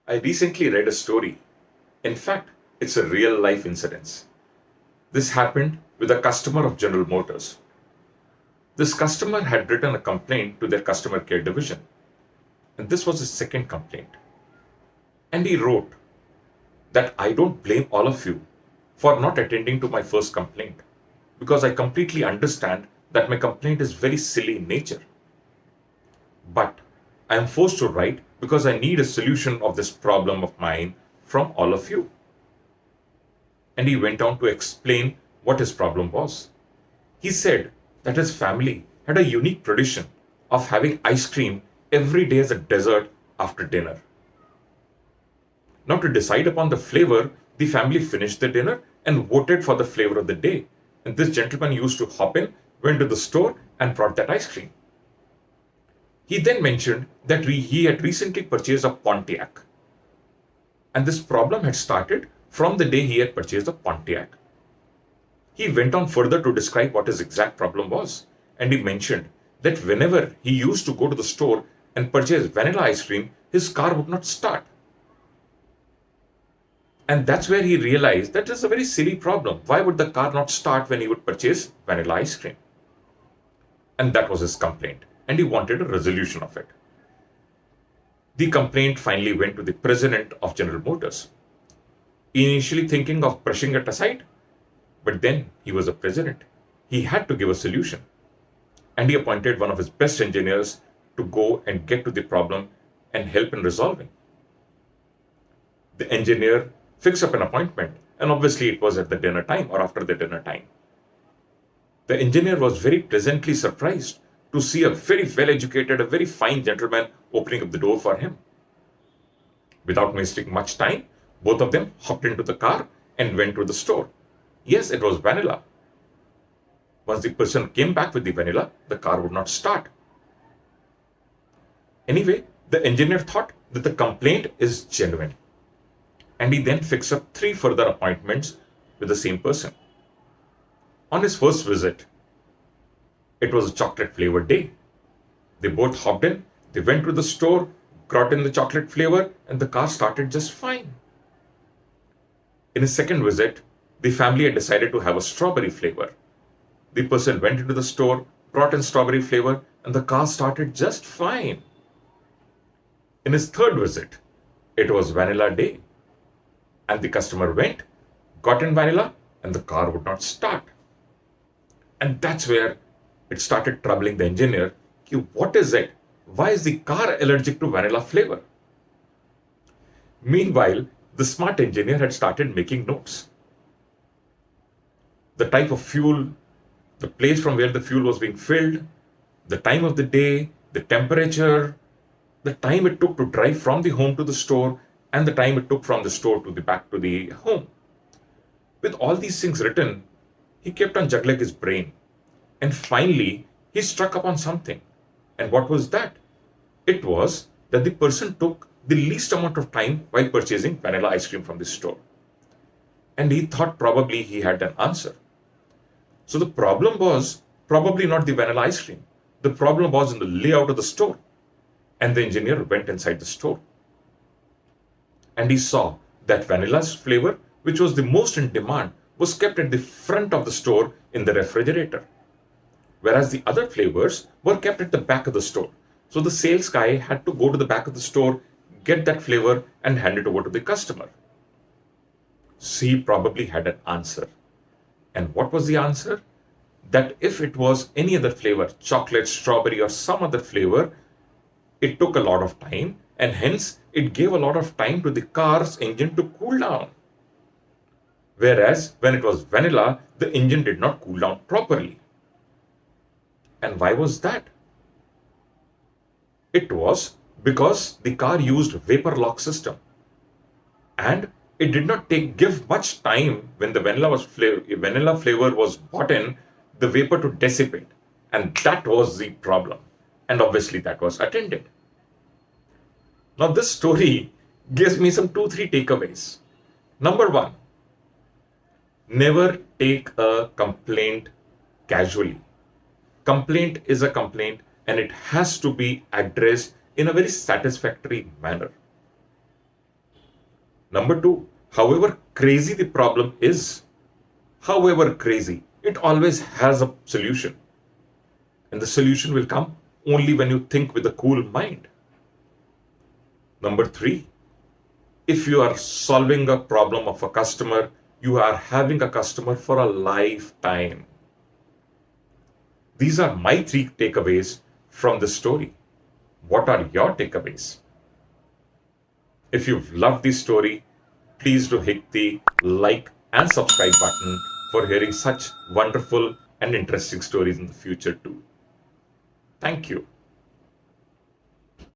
I recently read a story. In fact, it's a real life incident. This happened with a customer of General Motors. This customer had written a complaint to their customer care division, and this was his second complaint. And he wrote that I don't blame all of you for not attending to my first complaint because I completely understand that my complaint is very silly in nature. But I am forced to write because I need a solution of this problem of mine from all of you. And he went on to explain what his problem was. He said that his family had a unique tradition of having ice cream every day as a dessert after dinner. Now, to decide upon the flavor, the family finished the dinner and voted for the flavor of the day. And this gentleman used to hop in, went to the store, and brought that ice cream. He then mentioned that he had recently purchased a Pontiac. And this problem had started from the day he had purchased a Pontiac. He went on further to describe what his exact problem was. And he mentioned that whenever he used to go to the store and purchase vanilla ice cream, his car would not start. And that's where he realized that is a very silly problem. Why would the car not start when he would purchase vanilla ice cream? And that was his complaint. And he wanted a resolution of it. The complaint finally went to the president of General Motors. Initially thinking of brushing it aside, but then he was a president. He had to give a solution. And he appointed one of his best engineers to go and get to the problem and help in resolving. The engineer fixed up an appointment, and obviously it was at the dinner time or after the dinner time. The engineer was very pleasantly surprised to see a very well educated, a very fine gentleman opening up the door for him. Without wasting much time, both of them hopped into the car and went to the store. Yes, it was vanilla. Once the person came back with the vanilla, the car would not start. Anyway, the engineer thought that the complaint is genuine. And he then fixed up 3 further appointments with the same person. On his first visit, it was a chocolate flavored day. They both hopped in, they went to the store, got in the chocolate flavor, and the car started just fine. In his second visit, the family had decided to have a strawberry flavor. The person went into the store, brought in strawberry flavor, and the car started just fine. In his third visit, it was vanilla day. And the customer went, got in vanilla, and the car would not start. And that's where it started troubling the engineer. What is it? Why is the car allergic to vanilla flavor? Meanwhile, the smart engineer had started making notes. The type of fuel, the place from where the fuel was being filled, the time of the day, the temperature, the time it took to drive from the home to the store, and the time it took from the store to the back to the home. With all these things written, he kept on juggling his brain. And finally, he struck upon something. And what was that? It was that the person took the least amount of time while purchasing vanilla ice cream from the store. And he thought probably he had an answer. So the problem was probably not the vanilla ice cream. The problem was in the layout of the store. And the engineer went inside the store. And he saw that vanilla's flavor, which was the most in demand, was kept at the front of the store in the refrigerator. Whereas the other flavors were kept at the back of the store. So the sales guy had to go to the back of the store, get that flavor, and hand it over to the customer. So he probably had an answer. And what was the answer? That if it was any other flavor, chocolate, strawberry, or some other flavor, it took a lot of time, and hence it gave a lot of time to the car's engine to cool down. Whereas when it was vanilla, the engine did not cool down properly. And why was that? It was because the car used vapor lock system. And it did not give much time when the vanilla flavor was bought in, the vapor to dissipate. And that was the problem. And obviously that was attended. Now this story gives me some 2-3 takeaways. Number 1, never take a complaint casually. Complaint is a complaint and it has to be addressed in a very satisfactory manner. Number two, however crazy the problem is, however crazy, it always has a solution. And the solution will come only when you think with a cool mind. Number three, if you are solving a problem of a customer, you are having a customer for a lifetime. These are my three takeaways from this story. What are your takeaways? If you've loved this story, please do hit the like and subscribe button for hearing such wonderful and interesting stories in the future too. Thank you.